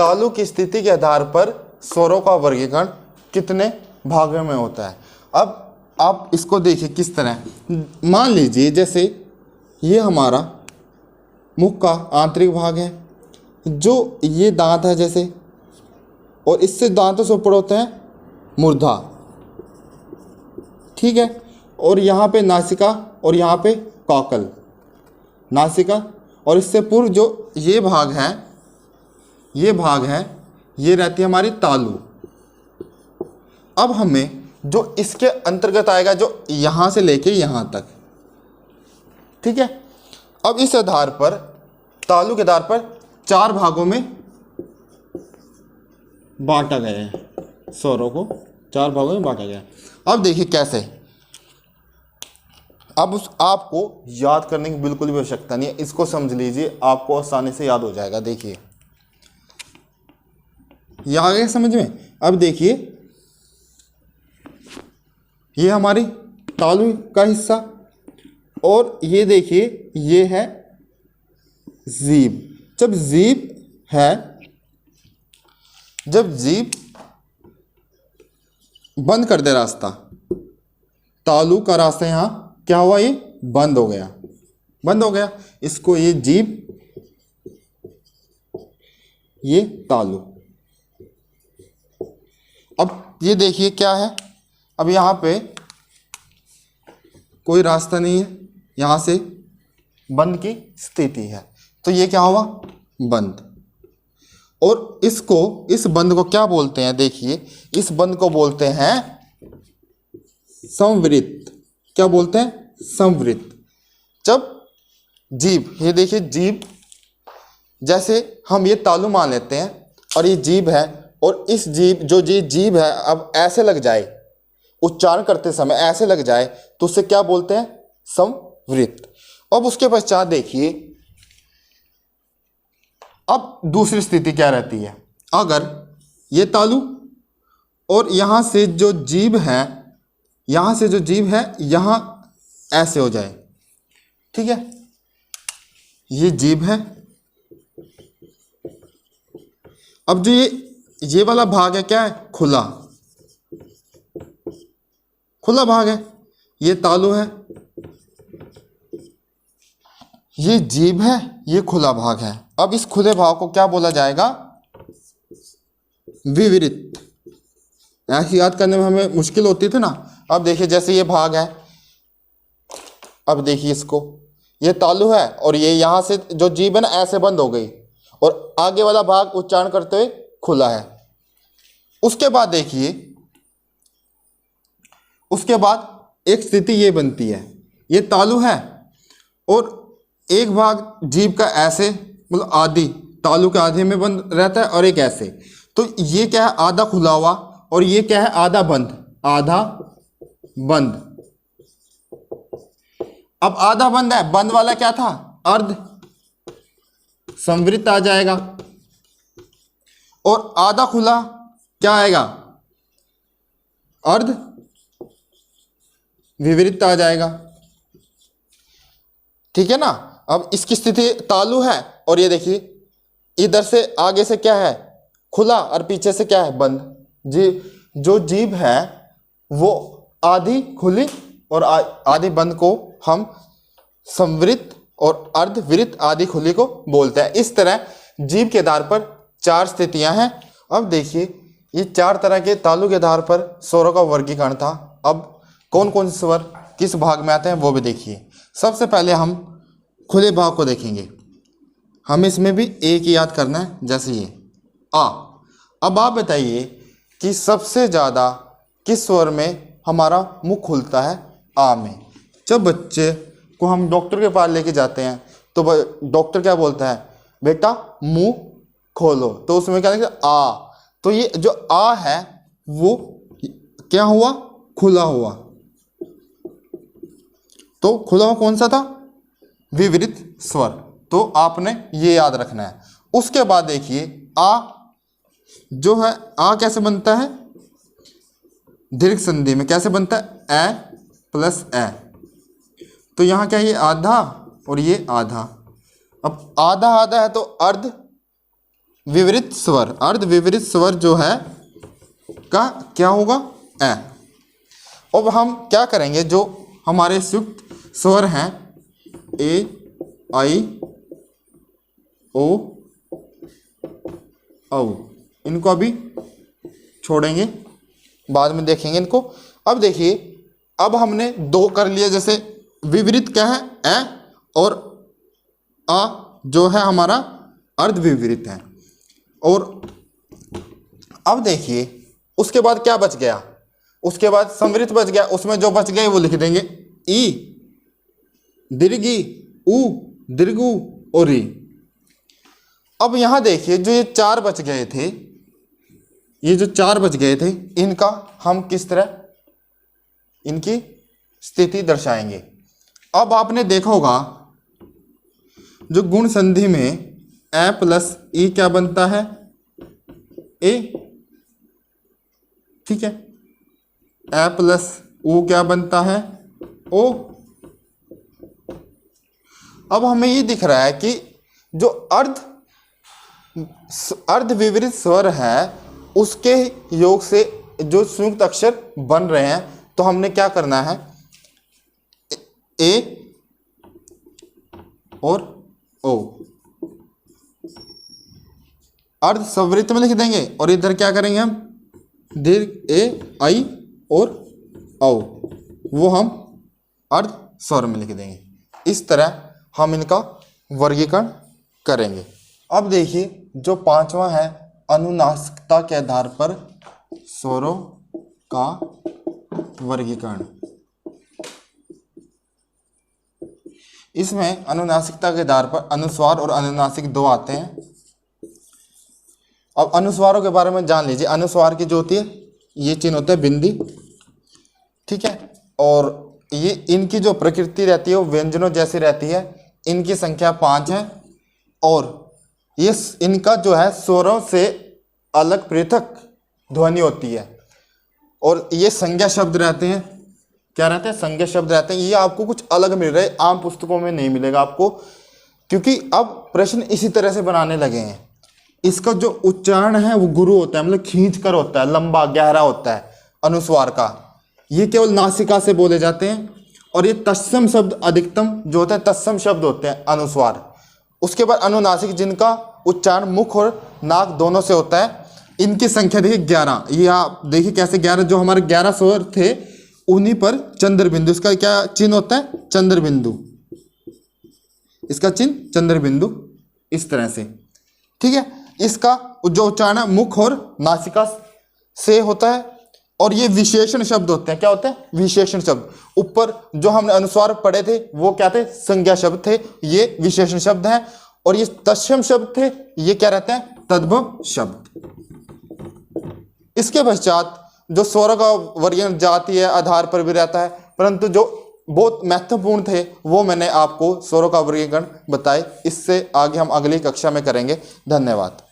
तालु की स्थिति के आधार पर स्वरों का वर्गीकरण कितने भागों में होता है। अब आप इसको देखिए किस तरह, मान लीजिए जैसे ये हमारा मुख का आंतरिक भाग है, जो ये दांत है जैसे, और इससे दांतों से ऊपर होते हैं मूर्धा, ठीक है। और यहाँ पे नासिका और यहाँ पे कॉकल, नासिका, और इससे पूर्व जो ये भाग है, ये रहती है हमारी तालु। अब हमें जो इसके अंतर्गत आएगा, जो यहाँ से लेके यहाँ तक, ठीक है। अब इस आधार पर, तालु के आधार पर 4 भागों में बांटा गया है, स्वरों को 4 भागों में बांटा गया है। अब देखिए कैसे, अब आपको याद करने की बिल्कुल भी आवश्यकता नहीं है, इसको समझ लीजिए, आपको आसानी से याद हो जाएगा। देखिए यह आ गया समझ में। अब देखिए ये हमारी तालु का हिस्सा, और ये देखिए ये है जीभ। जब जीभ बंद कर दे रास्ता, तालु का रास्ता यहाँ क्या हुआ, ये बंद हो गया, इसको ये जीभ, ये तालु। अब ये देखिए क्या है, अब यहाँ पे कोई रास्ता नहीं है, यहाँ से बंद की स्थिति है, तो ये क्या हुआ, बंद। और इस बंद को क्या बोलते हैं, देखिए इस बंद को बोलते हैं संवृत्त। क्या बोलते हैं, संवृत्त। जब जीभ, ये देखिए जीभ, जैसे हम ये तालु मान लेते हैं और ये जीभ है, और इस जीभ है अब ऐसे लग जाए, उच्चारण करते समय ऐसे लग जाए, तो उसे क्या बोलते हैं, संवृत्त। अब उसके पश्चात देखिए, अब दूसरी स्थिति क्या रहती है, अगर ये तालु और यहाँ से जो जीभ है, यहाँ ऐसे हो जाए, ठीक है, ये जीभ है। अब जो ये वाला भाग है क्या है, खुला भाग है, ये तालु है, ये जीभ है, ये खुला भाग है। अब इस खुले भाग को क्या बोला जाएगा, विवृत्त। ऐसी याद करने में हमें मुश्किल होती थी ना। अब देखिए जैसे ये भाग है, अब देखिए इसको, ये तालु है और ये यहाँ से जो जीभ है ना ऐसे बंद हो गई, और आगे वाला भाग उच्चारण करते हुए खुला है। उसके बाद देखिए, उसके बाद एक स्थिति ये बनती है, ये तालु है और एक भाग जीभ का ऐसे, मतलब आधी तालु के आधे में बंद रहता है, और एक ऐसे, तो ये क्या है, आधा खुला हुआ, और ये क्या है, आधा बंद। अब आधा बंद है, बंद वाला क्या था, अर्ध संवृत्त आ जाएगा, और आधा खुला क्या आएगा, अर्ध विवृत्त आ जाएगा, ठीक है ना। अब इसकी स्थिति तालु है, और ये देखिए इधर से आगे से क्या है, खुला, और पीछे से क्या है, बंद। जो जीभ है वो आधी खुली और आधी बंद को हम संवृत्त और अर्धवृत्त आदि खुली को बोलते हैं। इस तरह जीभ के आधार पर 4 स्थितियां हैं। अब देखिए ये 4 तरह के तालु के आधार पर स्वरों का वर्गीकरण था। अब कौन कौन से स्वर किस भाग में आते हैं वो भी देखिए। सबसे पहले हम खुले भाग को देखेंगे। हमें इसमें भी एक ही याद करना है, जैसे ये आ। अब आप बताइए कि सबसे ज़्यादा किस स्वर में हमारा मुख खुलता है? आ में। जब बच्चे को हम डॉक्टर के पास लेके जाते हैं तो डॉक्टर क्या बोलता है, बेटा मुंह खोलो, तो उसमें क्या लिखा आ। तो ये जो आ है वो क्या हुआ, खुला हुआ। तो खुला हुआ कौन सा था? विवृत स्वर। तो आपने ये याद रखना है। उसके बाद देखिए आ जो है, आ कैसे बनता है? दीर्घ संधि में कैसे बनता है? ए प्लस ए। तो यहाँ क्या है, ये आधा और ये आधा। अब आधा आधा है तो अर्ध विपरीत स्वर, अर्ध विपरीत स्वर जो है का क्या होगा, ए। अब हम क्या करेंगे, जो हमारे संयुक्त स्वर हैं ए आई ओ औ, इनको अभी छोड़ेंगे, बाद में देखेंगे इनको। अब देखिए, अब हमने दो कर लिया, जैसे विपरीत क्या है ए, और आ जो है हमारा अर्ध विपरीत है। और अब देखिए उसके बाद क्या बच गया, उसके बाद संवृत बच गया, उसमें जो बच गए वो लिख देंगे ई दीर्घी उ दीर्घु और ई। अब यहां देखिए जो ये चार बच गए थे, ये जो चार बच गए थे, इनका हम किस तरह इनकी स्थिति दर्शाएंगे। अब आपने देखा होगा जो गुण संधि में ए प्लस ई क्या बनता है, ए, ठीक है, ए प्लस ऊ क्या बनता है, ओ। अब हमें ये दिख रहा है कि जो अर्ध विपरीत स्वर है उसके योग से जो संयुक्त अक्षर बन रहे हैं, तो हमने क्या करना है, ए और ओ अर्ध संवृत में लिख देंगे, और इधर क्या करेंगे हम, दीर्घ ए आई और औ, वो हम अर्ध स्वर में लिख देंगे। इस तरह हम इनका वर्गीकरण करेंगे। अब देखिए जो पांचवा है, अनुनासिकता के आधार पर स्वरों का वर्गीकरण। इसमें अनुनासिकता के आधार पर अनुस्वार और अनुनासिक दो आते हैं। अब अनुस्वारों के बारे में जान लीजिए। अनुस्वार की जो होती है, ये चिन्ह होता है बिंदी, ठीक है, और ये इनकी जो प्रकृति रहती है वो व्यंजनों जैसी रहती है। इनकी संख्या 5 है, और ये इनका जो है स्वरों से अलग पृथक ध्वनि होती है, और ये संज्ञा शब्द रहते हैं। क्या रहते हैं, संज्ञा शब्द रहते हैं। ये आपको कुछ अलग मिल रहा है, आम पुस्तकों में नहीं मिलेगा आपको, क्योंकि अब प्रश्न इसी तरह से बनाने लगे हैं। इसका जो उच्चारण है वो गुरु होता है, मतलब खींच कर होता है, लंबा गहरा होता है अनुस्वार का। ये केवल नासिका से बोले जाते हैं। और ये तत्सम शब्द अधिकतम जो होता है, तत्सम शब्द होते हैं अनुस्वार। उसके बाद अनुनासिक, जिनका उच्चारण मुख और नाक दोनों से होता है। इनकी संख्या देखिए 11। ये आप देखिए कैसे 11, जो हमारे 11 स्वर थे उन्हीं पर चंद्र बिंदु, इसका क्या चिन्ह होता है, चंद्र बिंदु, इसका चिन्ह चंद्र बिंदु, इस तरह से, ठीक है। इसका जो उच्चारण है मुख और नासिका से होता है। और ये विशेषण शब्द होते हैं। क्या होते हैं, विशेषण शब्द। ऊपर जो हमने अनुस्वार पढ़े थे वो क्या थे, संज्ञा शब्द थे, ये विशेषण शब्द हैं। और ये तत्सम शब्द थे, ये क्या रहते हैं, तद्भव शब्द। इसके पश्चात जो स्वरों का वर्गीकरण जाति है आधार पर भी रहता है, परंतु जो बहुत महत्वपूर्ण थे वो मैंने आपको स्वरों का वर्गीकरण बताए। इससे आगे हम अगली कक्षा में करेंगे। धन्यवाद।